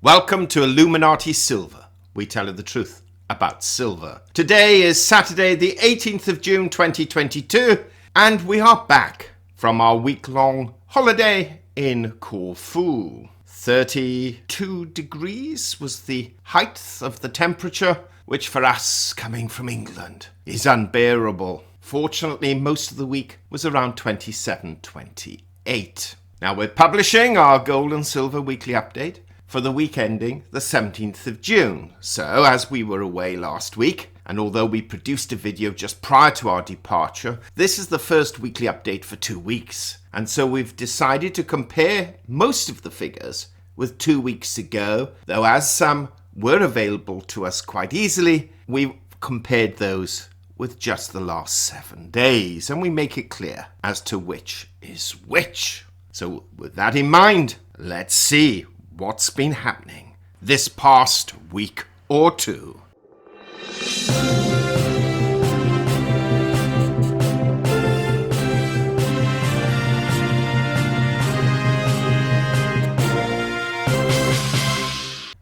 Welcome to Illuminati Silver. We tell you the truth about silver. Today is Saturday, the 18th of June 2022, and we are back from our week-long holiday in Corfu. 32 degrees was the height of the temperature, which for us, coming from England, is unbearable. Fortunately, most of the week was around 27, 28. Now we're publishing our gold and silver weekly update for the week ending the 17th of June. So, as we were away last week, and although we produced a video just prior to our departure, this is the first weekly update for 2 weeks. And so we've decided to compare most of the figures with 2 weeks ago, though as some were available to us quite easily, we compared those with just the last 7 days, and we make it clear as to which is which. So with that in mind, let's see what's been happening this past week or two.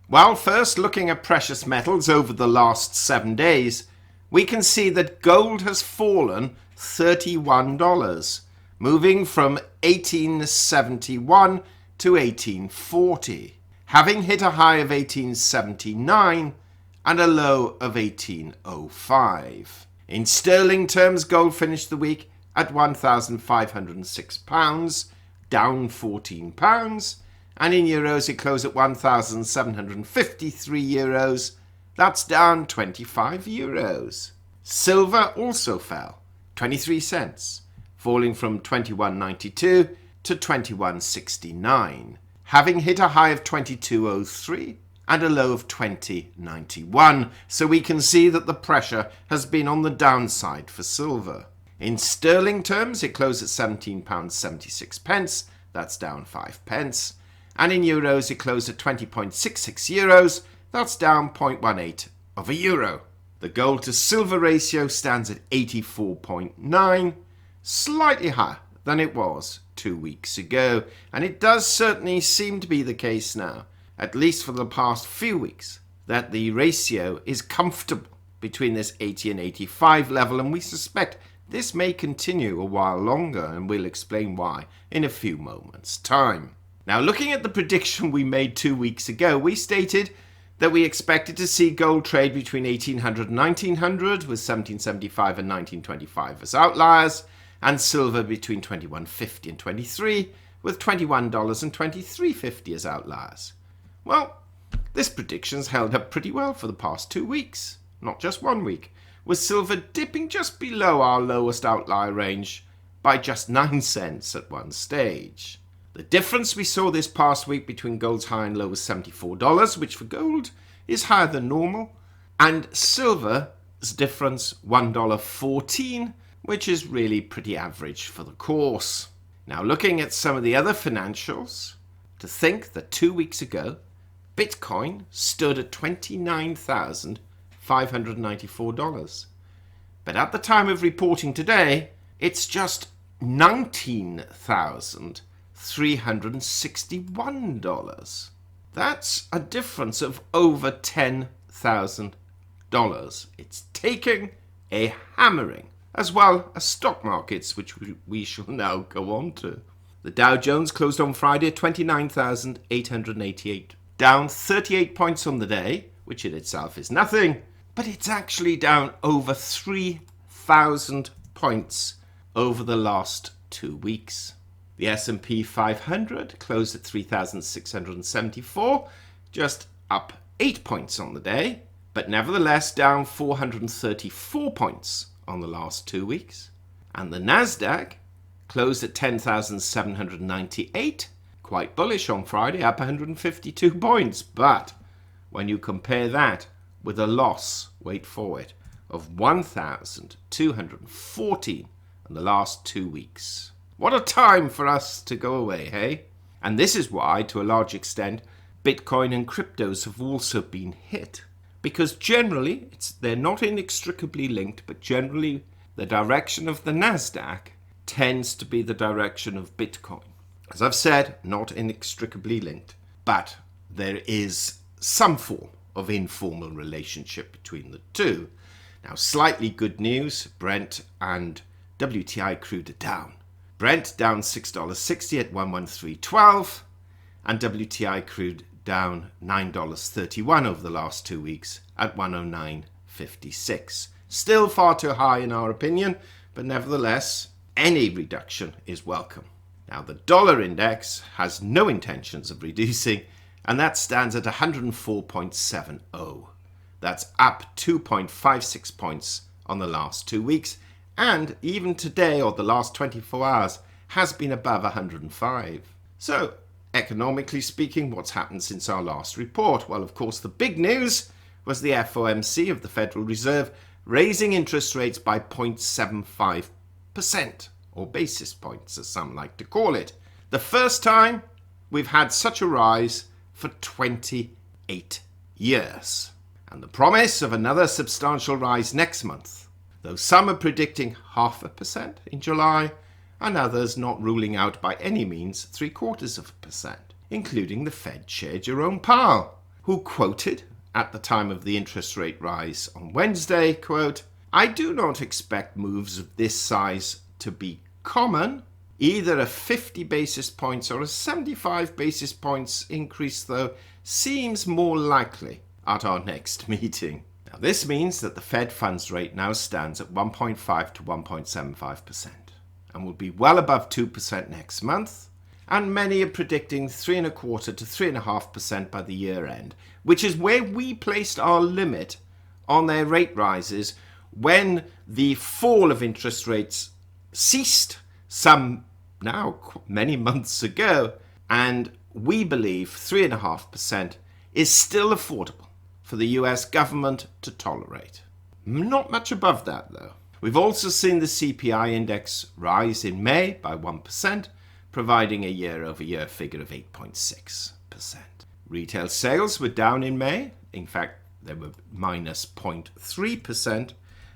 Well, first looking at precious metals over the last 7 days, we can see that gold has fallen $31, moving from $18.71 to $18.40, having hit a high of $18.79 and a low of $18.05. In sterling terms, gold finished the week at £1,506, down £14, and in euros it closed at 1,753 euros, that's down 25 euros. Silver also fell 23 cents, falling from 21.92 to 21.69, having hit a high of 22.03 and a low of 20.91. So we can see that the pressure has been on the downside for silver. In sterling terms, it closed at £17.76, that's down 5 pence. And in euros, it closed at 20.66 euros, that's down 0.18 of a euro. The gold to silver ratio stands at 84.9, slightly higher than it was 2 weeks ago. And it does certainly seem to be the case now, at least for the past few weeks, that the ratio is comfortable between this 80 and 85 level, and we suspect this may continue a while longer, and we'll explain why in a few moments' time. Now, looking at the prediction we made 2 weeks ago, we stated that we expected to see gold trade between 1800 and 1900, with 1775 and 1925 as outliers, and silver between 21.50 and 23, with $21 and 23.50 as outliers. Well, this prediction's held up pretty well for the past 2 weeks, not just 1 week, with silver dipping just below our lowest outlier range by just 9 cents at one stage. The difference we saw this past week between gold's high and low was $74, which for gold is higher than normal, and silver's difference $1.14, which is really pretty average for the course. Now, looking at some of the other financials, to think that 2 weeks ago, Bitcoin stood at $29,594. But at the time of reporting today, it's just $19,361. That's a difference of over $10,000. It's taking a hammering, as well as stock markets, which we shall now go on to. The Dow Jones closed on Friday at 29,888, down 38 points on the day, which in itself is nothing, but it's actually down over 3,000 points over the last 2 weeks. The S&P 500 closed at 3,674, just up 8 points on the day, but nevertheless down 434 points on the last 2 weeks. And the Nasdaq closed at 10,798, quite bullish on Friday, up 152 points. But when you compare that with a loss, wait for it, of 1,214 in the last 2 weeks. What a time for us to go away, hey? And this is why, to a large extent, Bitcoin and cryptos have also been hit. Because generally, they're not inextricably linked, but generally the direction of the Nasdaq tends to be the direction of Bitcoin. As I've said, not inextricably linked. But there is some form of informal relationship between the two. Now, slightly good news, Brent and WTI crude are down. Brent down $6.60 at 113.12, and WTI crude down $9.31 over the last 2 weeks at 109.56. Still far too high in our opinion, but nevertheless, any reduction is welcome. Now, the dollar index has no intentions of reducing, and that stands at 104.70. That's up 2.56 points on the last 2 weeks, and even today, or the last 24 hours, has been above 105. So, economically speaking, what's happened since our last report? Well, of course, the big news was the FOMC of the Federal Reserve raising interest rates by 0.75%, or basis points, as some like to call it. The first time we've had such a rise for 28 years. And the promise of another substantial rise next month, though some are predicting 0.5% in July, and others not ruling out by any means 0.75%, including the Fed Chair Jerome Powell, who quoted at the time of the interest rate rise on Wednesday, quote, "I do not expect moves of this size to be common. Either a 50 basis points or a 75 basis points increase, though, seems more likely at our next meeting." Now, this means that the Fed funds rate now stands at 1.5 to 1.75% and will be well above 2% next month, and many are predicting 3.25 to 3.5% by the year end, which is where we placed our limit on their rate rises when the fall of interest rates ceased some now many months ago, and we believe 3.5% is still affordable for the US government to tolerate. Not much above that, though. We've also seen the CPI index rise in May by 1%, providing a year-over-year figure of 8.6%. Retail sales were down in May. In fact, they were minus 0.3%,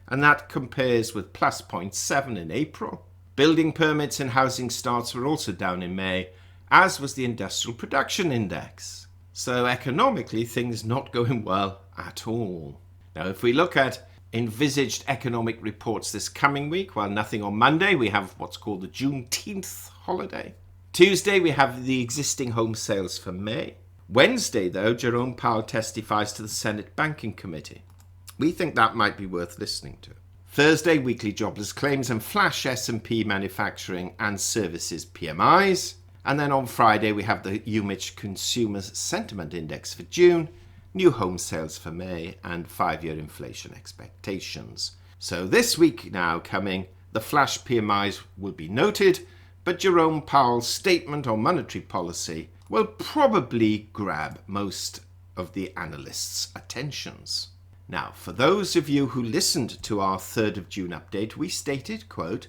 and that compares with plus 0.7% in April. Building permits and housing starts were also down in May, as was the industrial production index. So economically, things not going well at all. Now, if we look at envisaged economic reports this coming week, well, nothing on Monday. We have what's called the Juneteenth holiday. Tuesday, we have the existing home sales for May. Wednesday, though, Jerome Powell testifies to the Senate Banking Committee. We think that might be worth listening to. Thursday, weekly jobless claims and flash S&P manufacturing and services PMIs. And then on Friday, we have the UMich Consumer Sentiment Index for June, new home sales for May, and 5-year inflation expectations. So this week now coming, the flash PMIs will be noted, but Jerome Powell's statement on monetary policy will probably grab most of the analysts' attentions. Now, for those of you who listened to our 3rd of June update, we stated, quote,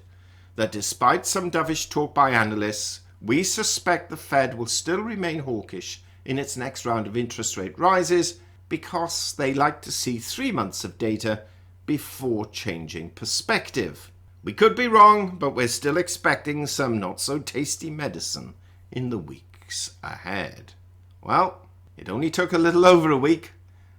that despite some dovish talk by analysts, we suspect the Fed will still remain hawkish in its next round of interest rate rises because they like to see 3 months of data before changing perspective. We could be wrong, but we're still expecting some not so tasty medicine in the weeks ahead. Well, it only took a little over a week,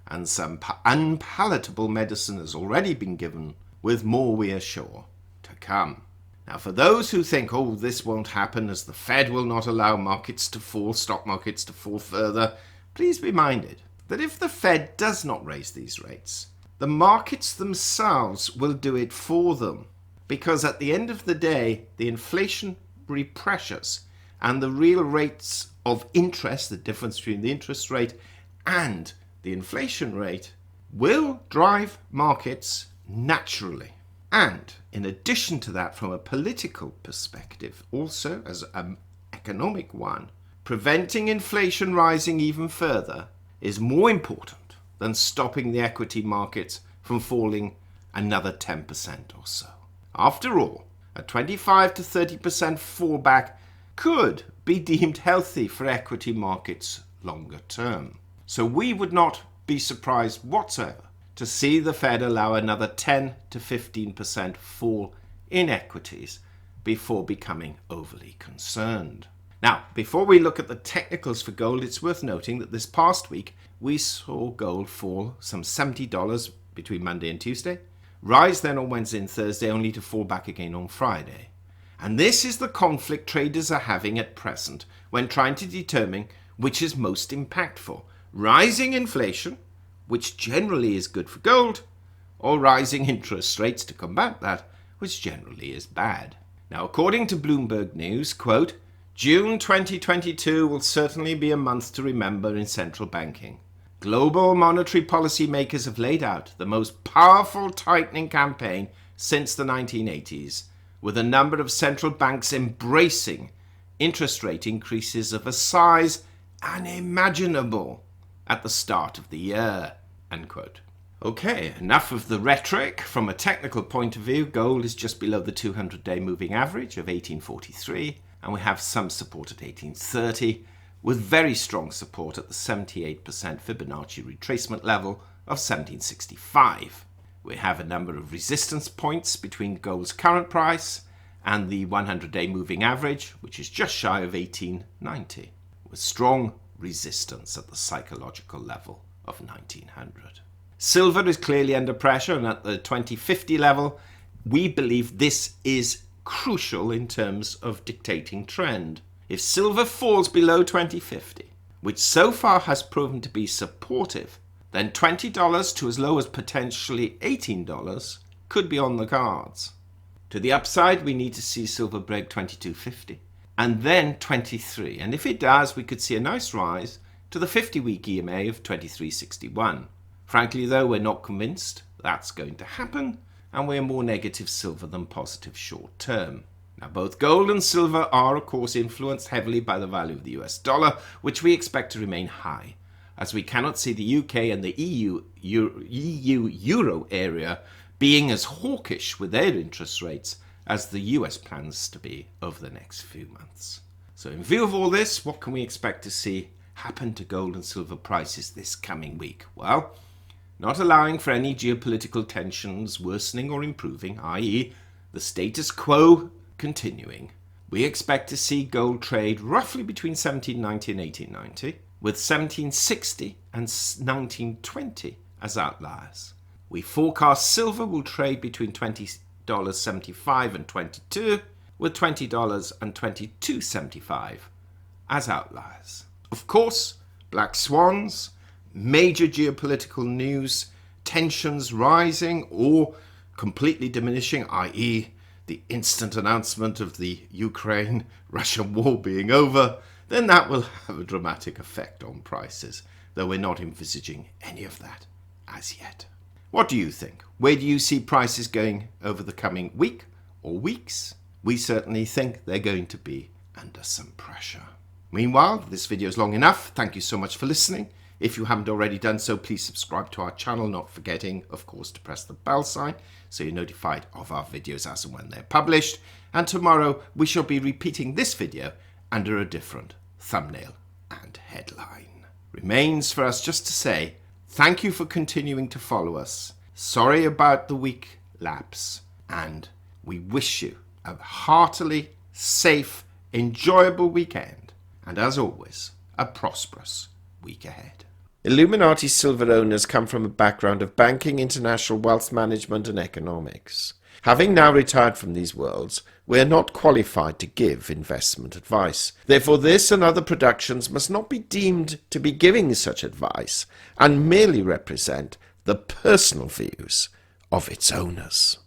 and some unpalatable medicine has already been given, with more, we are sure, to come. Now, for those who think, oh, this won't happen as the Fed will not allow markets to fall, stock markets to fall further, please be minded that if the Fed does not raise these rates, the markets themselves will do it for them. Because at the end of the day, the inflationary pressures and the real rates of interest, the difference between the interest rate and the inflation rate, will drive markets naturally. And in addition to that, from a political perspective, also as an economic one, preventing inflation rising even further is more important than stopping the equity markets from falling another 10% or so. After all, a 25 to 30% fallback could be deemed healthy for equity markets longer term. So we would not be surprised whatsoever to see the Fed allow another 10 to 15% fall in equities before becoming overly concerned. Now, before we look at the technicals for gold, it's worth noting that this past week we saw gold fall some $70 between Monday and Tuesday, rise then on Wednesday and Thursday, only to fall back again on Friday. And this is the conflict traders are having at present when trying to determine which is most impactful: rising inflation, which generally is good for gold, or rising interest rates to combat that, which generally is bad. Now, according to Bloomberg News, quote, June 2022 will certainly be a month to remember in central banking. Global monetary policy makers have laid out the most powerful tightening campaign since the 1980s, with a number of central banks embracing interest rate increases of a size unimaginable at the start of the year, end quote. Okay, enough of the rhetoric. From a technical point of view, gold is just below the 200-day moving average of 1843, and we have some support at 1830, with very strong support at the 78% Fibonacci retracement level of 1765. We have a number of resistance points between gold's current price and the 100-day moving average, which is just shy of 1890, with strong resistance at the psychological level of 1900. Silver is clearly under pressure, and at the 2050 level, we believe this is crucial in terms of dictating trend. If silver falls below 2050, which so far has proven to be supportive, then $20 to as low as potentially $18 could be on the cards. To the upside, we need to see silver break 2250 and then 23, and if it does, we could see a nice rise to the 50-week EMA of 2361. Frankly though, we're not convinced that's going to happen, and we're more negative silver than positive short term. Now, both gold and silver are of course influenced heavily by the value of the US dollar, which we expect to remain high, as we cannot see the UK and the EU Euro area being as hawkish with their interest rates as the US plans to be over the next few months. So in view of all this, what can we expect to see happen to gold and silver prices this coming week? Well, not allowing for any geopolitical tensions worsening or improving, i.e. the status quo continuing, we expect to see gold trade roughly between 1790 and 1890, with 1760 and 1920 as outliers. We forecast silver will trade between $20.75 and $22, with $20 and $22.75 as outliers. Of course, black swans, major geopolitical news, tensions rising or completely diminishing, i.e. the instant announcement of the Ukraine-Russian war being over, then that will have a dramatic effect on prices, though we're not envisaging any of that as yet. What do you think? Where do you see prices going over the coming week or weeks? We certainly think they're going to be under some pressure. Meanwhile, this video is long enough. Thank you so much for listening. If you haven't already done so, please subscribe to our channel, not forgetting, of course, to press the bell sign so you're notified of our videos as and when they're published. And tomorrow, we shall be repeating this video under a different thumbnail and headline. Remains for us just to say, thank you for continuing to follow us. Sorry about the week lapse, and we wish you a heartily safe, enjoyable weekend, and as always, a prosperous week ahead. Illuminati silver owners come from a background of banking, international wealth management and economics. Having now retired from these worlds, we are not qualified to give investment advice. Therefore, this and other productions must not be deemed to be giving such advice and merely represent the personal views of its owners.